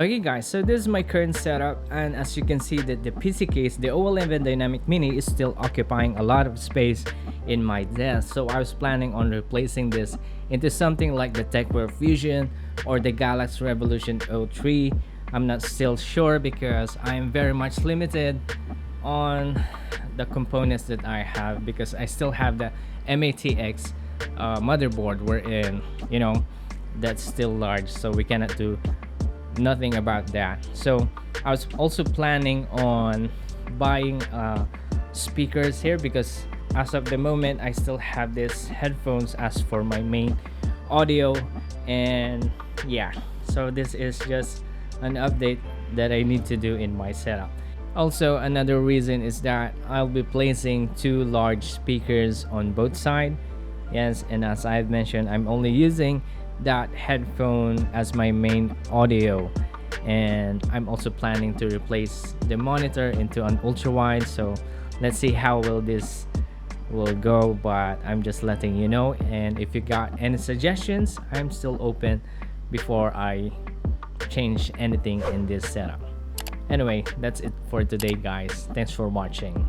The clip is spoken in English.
Okay guys, so this is my current setup, and as you can see that the PC case, the OLED Dynamic Mini, is still occupying a lot of space in my desk. So I was planning on replacing this into something like the TechWare Fusion or the Galaxy Revolution 03. I'm not still sure because I'm very much limited on the components that I have, because I still have the MATX motherboard wherein, that's still large, so we cannot do nothing about that. So I was also planning on buying speakers here, because as of the moment I still have these headphones as for my main audio. And yeah, so this is just an update that I need to do in my setup. Also, another reason is that I'll be placing two large speakers on both sides. Yes, and as I've mentioned, I'm only using that headphone as my main audio, and I'm also planning to replace the monitor into an ultra wide. So let's see how will this will go, but I'm just letting you know. And if you got any suggestions, I'm still open before I change anything in this setup. Anyway, that's it for today guys. Thanks for watching.